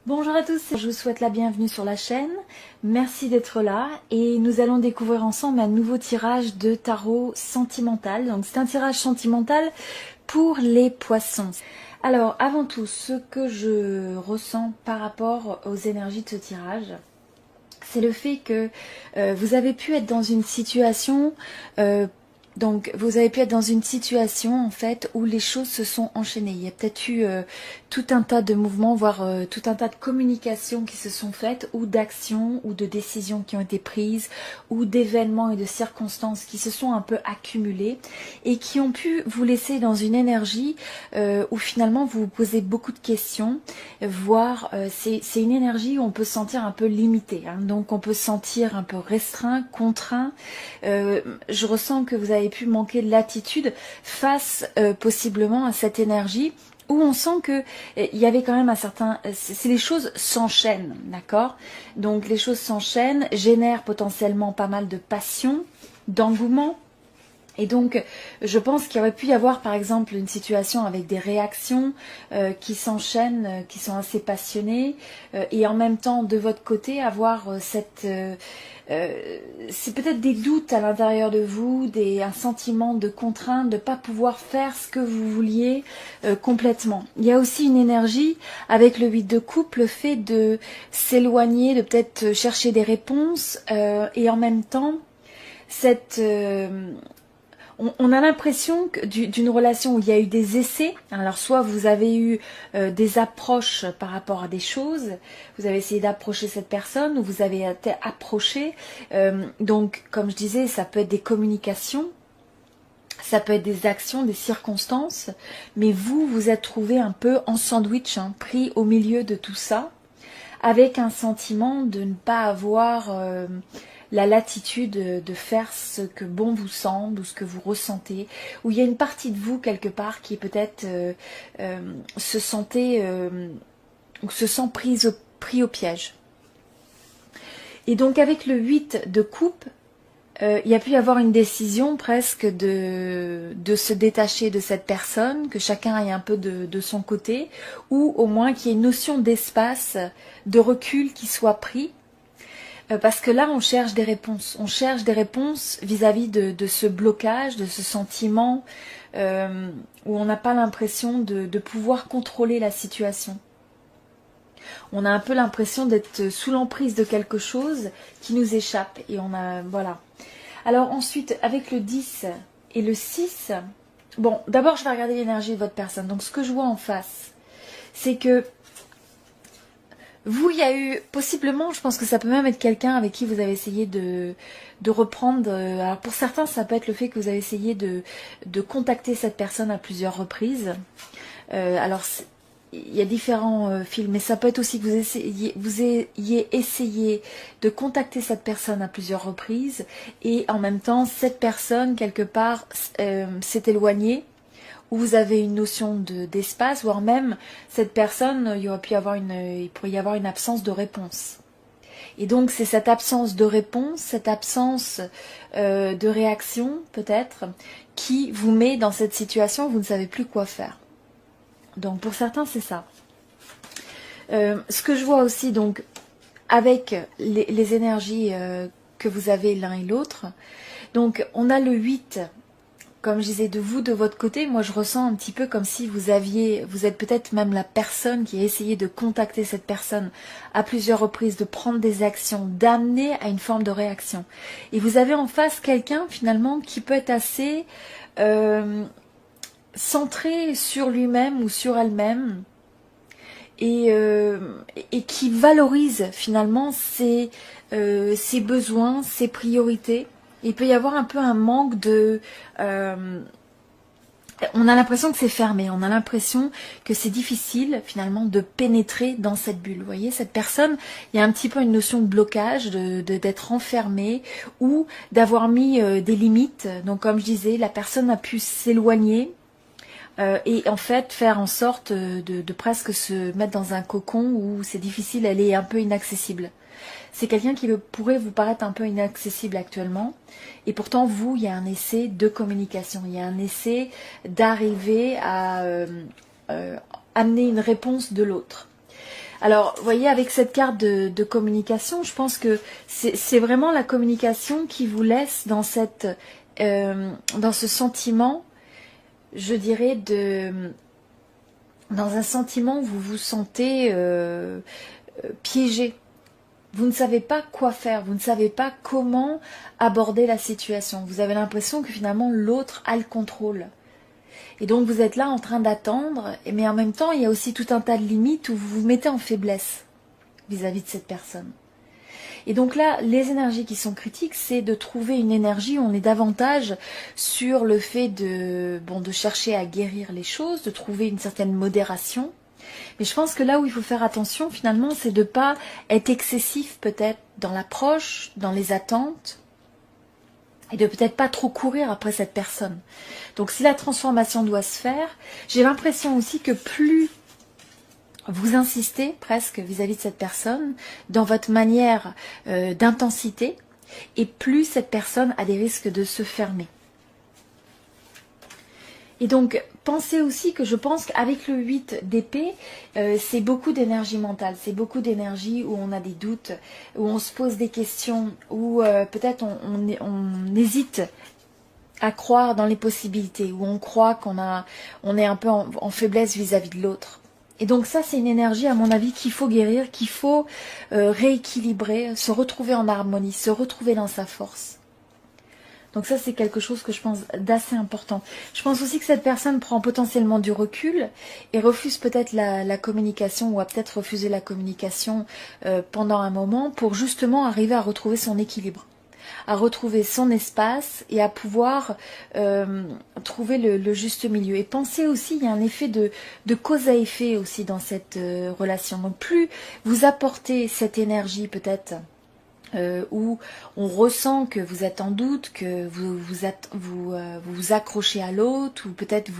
Bonjour à tous, je vous souhaite la bienvenue sur la chaîne. Merci d'être là et nous allons découvrir ensemble un nouveau tirage de tarot sentimental. Donc c'est un tirage sentimental pour les poissons. Alors avant tout, ce que je ressens par rapport aux énergies de ce tirage, c'est le fait que vous avez pu être dans une situation en fait où les choses se sont enchaînées. Il y a peut-être eu tout un tas de mouvements, voire tout un tas de communications qui se sont faites, ou d'actions, ou de décisions qui ont été prises, ou d'événements et de circonstances qui se sont un peu accumulés et qui ont pu vous laisser dans une énergie où finalement vous vous posez beaucoup de questions, voire c'est une énergie où on peut se sentir un peu limité, hein. Donc on peut se sentir un peu restreint, contraint. Je ressens que vous avez pu manquer de latitude face possiblement à cette énergie où on sent que il y avait quand même un certain... les choses s'enchaînent, d'accord? Donc les choses s'enchaînent, génèrent potentiellement pas mal de passion, d'engouement. Et donc, je pense qu'il aurait pu y avoir, par exemple, une situation avec des réactions qui s'enchaînent, qui sont assez passionnées, et en même temps, de votre côté, avoir c'est peut-être des doutes à l'intérieur de vous, un sentiment de contrainte, de ne pas pouvoir faire ce que vous vouliez complètement. Il y a aussi une énergie avec le 8 de coupe, le fait de s'éloigner, de peut-être chercher des réponses, et en même temps, on a l'impression d'une relation où il y a eu des essais. Alors soit vous avez eu des approches par rapport à des choses, vous avez essayé d'approcher cette personne, ou vous avez été approché. Donc comme je disais, ça peut être des communications, ça peut être des actions, des circonstances, mais vous vous êtes trouvé un peu en sandwich, hein, pris au milieu de tout ça, avec un sentiment de ne pas avoir... la latitude de faire ce que bon vous semble ou ce que vous ressentez, où il y a une partie de vous quelque part qui peut-être se sentait ou se sent pris au piège. Et donc avec le 8 de coupe, il y a pu y avoir une décision presque de se détacher de cette personne, que chacun aille un peu de son côté, ou au moins qu'il y ait une notion d'espace, de recul qui soit pris. Parce que là, on cherche des réponses. On cherche des réponses vis-à-vis de ce blocage, de ce sentiment où on n'a pas l'impression de pouvoir contrôler la situation. On a un peu l'impression d'être sous l'emprise de quelque chose qui nous échappe. Et on a... Voilà. Alors ensuite, avec le 10 et le 6... Bon, d'abord, je vais regarder l'énergie de votre personne. Donc, ce que je vois en face, c'est que... Vous, il y a eu, possiblement, je pense que ça peut même être quelqu'un avec qui vous avez essayé de reprendre. Alors pour certains, ça peut être le fait que vous avez essayé de contacter cette personne à plusieurs reprises. Alors, il y a différents fils, mais ça peut être aussi que vous ayez essayé de contacter cette personne à plusieurs reprises. Et en même temps, cette personne, quelque part, s'est éloignée. Où vous avez une notion d'espace, voire même cette personne, il pourrait y avoir une absence de réponse. Et donc c'est cette absence de réponse, cette absence de réaction peut-être, qui vous met dans cette situation où vous ne savez plus quoi faire. Donc pour certains c'est ça. Ce que je vois aussi donc avec les énergies que vous avez l'un et l'autre, donc on a le 8. Comme je disais, de vous, de votre côté, moi je ressens un petit peu comme si vous êtes peut-être même la personne qui a essayé de contacter cette personne à plusieurs reprises, de prendre des actions, d'amener à une forme de réaction. Et vous avez en face quelqu'un finalement qui peut être assez centré sur lui-même ou sur elle-même et qui valorise finalement ses besoins, ses priorités. Il peut y avoir un peu un manque de... on a l'impression que c'est fermé, on a l'impression que c'est difficile finalement de pénétrer dans cette bulle. Vous voyez, cette personne, il y a un petit peu une notion de blocage, d'être enfermée ou d'avoir mis des limites. Donc comme je disais, la personne a pu s'éloigner et en fait faire en sorte de presque se mettre dans un cocon où c'est difficile, elle est un peu inaccessible. C'est quelqu'un qui pourrait vous paraître un peu inaccessible actuellement. Et pourtant, vous, il y a un essai de communication. Il y a un essai d'arriver à amener une réponse de l'autre. Alors, vous voyez, avec cette carte de communication, je pense que c'est vraiment la communication qui vous laisse dans dans ce sentiment, je dirais, dans un sentiment où vous vous sentez piégé. Vous ne savez pas quoi faire, vous ne savez pas comment aborder la situation. Vous avez l'impression que finalement l'autre a le contrôle. Et donc vous êtes là en train d'attendre, mais en même temps il y a aussi tout un tas de limites où vous vous mettez en faiblesse vis-à-vis de cette personne. Et donc là, les énergies qui sont critiques, c'est de trouver une énergie où on est davantage sur le fait de chercher à guérir les choses, de trouver une certaine modération. Mais je pense que là où il faut faire attention finalement, c'est de ne pas être excessif peut-être dans l'approche, dans les attentes, et de peut-être pas trop courir après cette personne. Donc si la transformation doit se faire, j'ai l'impression aussi que plus vous insistez presque vis-à-vis de cette personne dans votre manière d'intensité, et plus cette personne a des risques de se fermer. Et donc, pensez aussi que je pense qu'avec le 8 d'épée, c'est beaucoup d'énergie mentale, c'est beaucoup d'énergie où on a des doutes, où on se pose des questions, où peut-être on hésite à croire dans les possibilités, où on croit on est un peu en faiblesse vis-à-vis de l'autre. Et donc ça, c'est une énergie, à mon avis, qu'il faut guérir, qu'il faut rééquilibrer, se retrouver en harmonie, se retrouver dans sa force. Donc ça, c'est quelque chose que je pense d'assez important. Je pense aussi que cette personne prend potentiellement du recul et refuse peut-être la communication, ou a peut-être refusé la communication pendant un moment pour justement arriver à retrouver son équilibre, à retrouver son espace et à pouvoir trouver le juste milieu. Et pensez aussi, il y a un effet de cause à effet aussi dans cette relation. Donc plus vous apportez cette énergie peut-être où on ressent que vous êtes en doute, que vous accrochez à l'autre, ou peut-être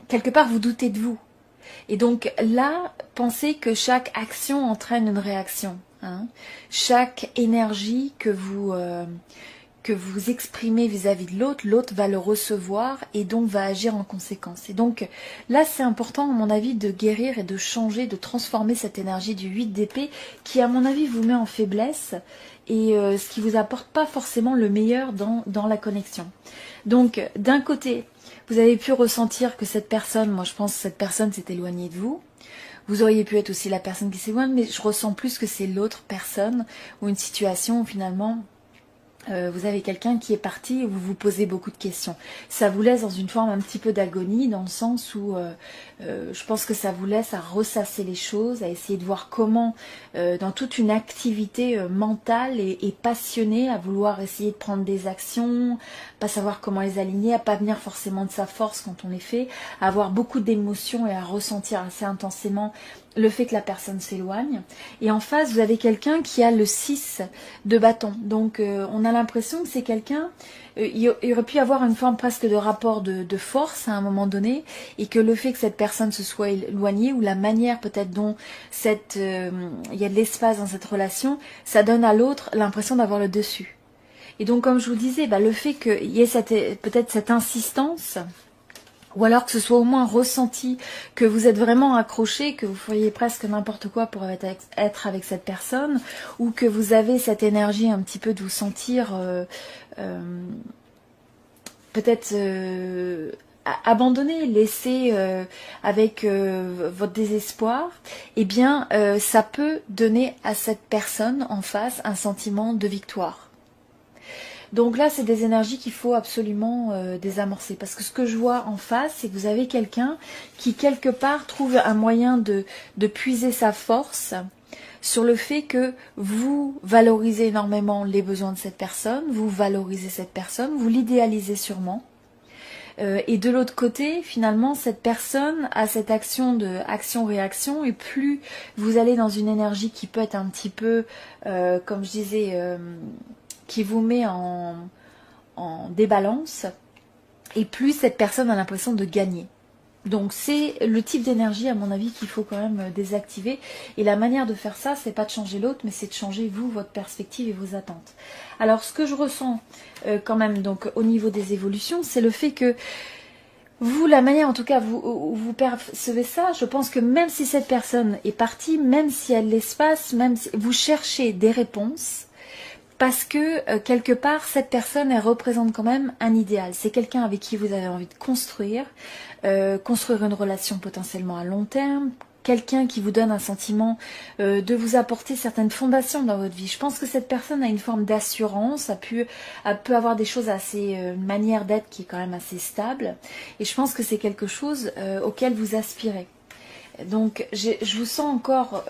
quelque part vous doutez de vous. Et donc là, pensez que chaque action entraîne une réaction. Hein. Chaque énergie que vous exprimez vis-à-vis de l'autre, l'autre va le recevoir et donc va agir en conséquence. Et donc là, c'est important, à mon avis, de guérir et de changer, de transformer cette énergie du 8 d'épée qui, à mon avis, vous met en faiblesse et ce qui vous apporte pas forcément le meilleur dans la connexion. Donc, d'un côté, vous avez pu ressentir que cette personne, moi je pense que cette personne s'est éloignée de vous. Vous auriez pu être aussi la personne qui s'éloigne, mais je ressens plus que c'est l'autre personne ou une situation où finalement vous avez quelqu'un qui est parti et vous vous posez beaucoup de questions. Ça vous laisse dans une forme un petit peu d'agonie, dans le sens où je pense que ça vous laisse à ressasser les choses, à essayer de voir comment, dans toute une activité mentale et passionnée, à vouloir essayer de prendre des actions, pas savoir comment les aligner, à pas venir forcément de sa force quand on les fait, à avoir beaucoup d'émotions et à ressentir assez intensément le fait que la personne s'éloigne. Et en face, vous avez quelqu'un qui a le 6 de bâton. Donc, on a l'impression que c'est quelqu'un... il y aurait pu y avoir une forme presque de rapport de force à un moment donné, et que le fait que cette personne se soit éloignée, ou la manière peut-être dont il y a de l'espace dans cette relation, ça donne à l'autre l'impression d'avoir le dessus. Et donc, comme je vous disais, le fait qu'il y ait peut-être cette insistance... Ou alors que ce soit au moins ressenti, que vous êtes vraiment accroché, que vous feriez presque n'importe quoi pour être avec cette personne, ou que vous avez cette énergie un petit peu de vous sentir peut-être abandonné, laissé avec votre désespoir, eh bien ça peut donner à cette personne en face un sentiment de victoire. Donc là, c'est des énergies qu'il faut absolument désamorcer. Parce que ce que je vois en face, c'est que vous avez quelqu'un qui, quelque part, trouve un moyen de puiser sa force sur le fait que vous valorisez énormément les besoins de cette personne, vous valorisez cette personne, vous l'idéalisez sûrement. Et de l'autre côté, finalement, cette personne a cette action de action-réaction, et plus vous allez dans une énergie qui peut être un petit peu, comme je disais... qui vous met en débalance, et plus cette personne a l'impression de gagner. Donc c'est le type d'énergie, à mon avis, qu'il faut quand même désactiver. Et la manière de faire ça, c'est pas de changer l'autre, mais c'est de changer vous, votre perspective et vos attentes. Alors ce que je ressens quand même, donc au niveau des évolutions, c'est le fait que Vous, la manière en tout cas vous percevez ça, je pense que même si cette personne est partie, même si elle l'espace, même si vous cherchez des réponses, parce que quelque part, cette personne, elle représente quand même un idéal. C'est quelqu'un avec qui vous avez envie de construire une relation potentiellement à long terme, quelqu'un qui vous donne un sentiment de vous apporter certaines fondations dans votre vie. Je pense que cette personne a une forme d'assurance, elle peut avoir des choses assez, une manière d'être qui est quand même assez stable. Et je pense que c'est quelque chose auquel vous aspirez. Donc je vous sens encore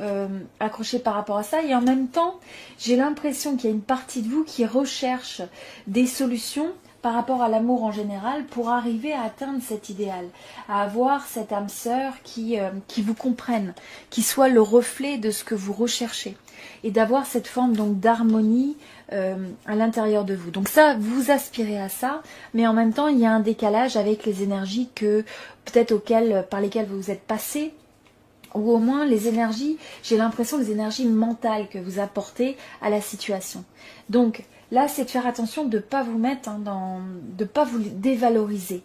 accroché par rapport à ça et en même temps j'ai l'impression qu'il y a une partie de vous qui recherche des solutions par rapport à l'amour en général pour arriver à atteindre cet idéal, à avoir cette âme sœur qui vous comprenne, qui soit le reflet de ce que vous recherchez et d'avoir cette forme donc d'harmonie à l'intérieur de vous. Donc ça, vous aspirez à ça, mais en même temps il y a un décalage avec les énergies que peut-être par lesquelles vous êtes passé, ou au moins les énergies, j'ai l'impression les énergies mentales que vous apportez à la situation. Donc là, c'est de faire attention de ne pas vous mettre de ne pas vous dévaloriser.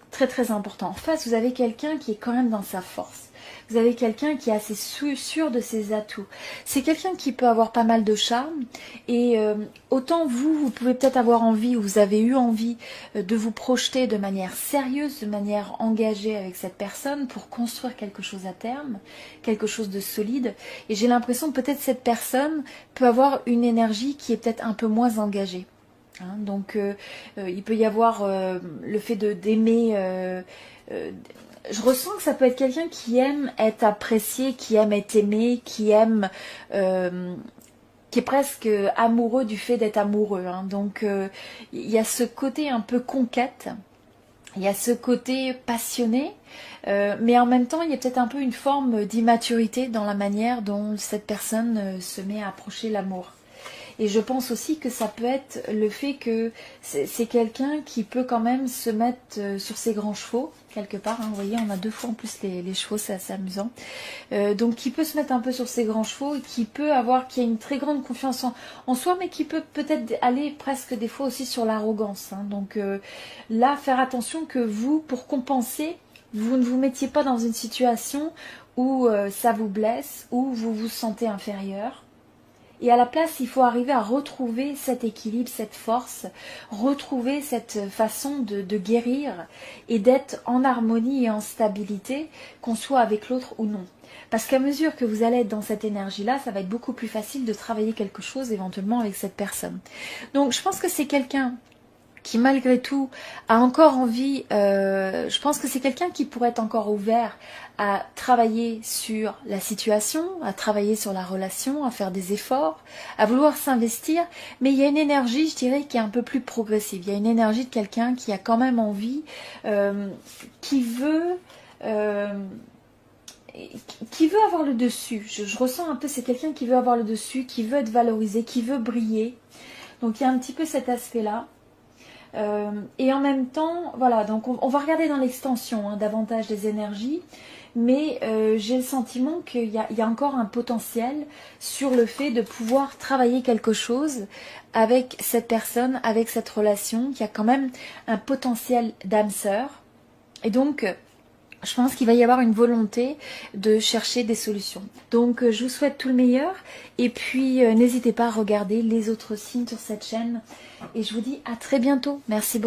Très très important. En face, vous avez quelqu'un qui est quand même dans sa force. Vous avez quelqu'un qui est assez sûr de ses atouts. C'est quelqu'un qui peut avoir pas mal de charme. Et autant vous pouvez peut-être avoir envie, ou vous avez eu envie de vous projeter de manière sérieuse, de manière engagée avec cette personne pour construire quelque chose à terme, quelque chose de solide. Et j'ai l'impression que peut-être cette personne peut avoir une énergie qui est peut-être un peu moins engagée. Hein, donc il peut y avoir le fait d'aimer, je ressens que ça peut être quelqu'un qui aime être apprécié, qui aime être aimé, qui aime, qui est presque amoureux du fait d'être amoureux. Hein. Donc il y a ce côté un peu conquête, il y a ce côté passionné, mais en même temps il y a peut-être un peu une forme d'immaturité dans la manière dont cette personne se met à approcher l'amour. Et je pense aussi que ça peut être le fait que c'est quelqu'un qui peut quand même se mettre sur ses grands chevaux, quelque part. Hein, vous voyez, on a deux fois en plus les chevaux, c'est assez amusant. Donc qui peut se mettre un peu sur ses grands chevaux et qui a une très grande confiance en soi, mais qui peut peut-être aller presque des fois aussi sur l'arrogance. Hein. Donc là, faire attention que vous, pour compenser, vous ne vous mettiez pas dans une situation où ça vous blesse, où vous vous sentez inférieur. Et à la place, il faut arriver à retrouver cet équilibre, cette force, retrouver cette façon de guérir et d'être en harmonie et en stabilité, qu'on soit avec l'autre ou non. Parce qu'à mesure que vous allez être dans cette énergie-là, ça va être beaucoup plus facile de travailler quelque chose éventuellement avec cette personne. Donc je pense que c'est quelqu'un qui malgré tout a encore envie, je pense que c'est quelqu'un qui pourrait être encore ouvert à travailler sur la situation, à travailler sur la relation, à faire des efforts, à vouloir s'investir, mais il y a une énergie, je dirais, qui est un peu plus progressive. Il y a une énergie de quelqu'un qui a quand même envie, qui veut avoir le dessus. Je ressens un peu, c'est quelqu'un qui veut avoir le dessus, qui veut être valorisé, qui veut briller. Donc il y a un petit peu cet aspect-là. Et en même temps, voilà, donc on va regarder dans l'extension davantage des énergies, mais j'ai le sentiment qu'il y a encore un potentiel sur le fait de pouvoir travailler quelque chose avec cette personne, avec cette relation, qui a quand même un potentiel d'âme sœur. Et donc, je pense qu'il va y avoir une volonté de chercher des solutions. Donc je vous souhaite tout le meilleur et puis n'hésitez pas à regarder les autres signes sur cette chaîne et je vous dis à très bientôt. Merci beaucoup.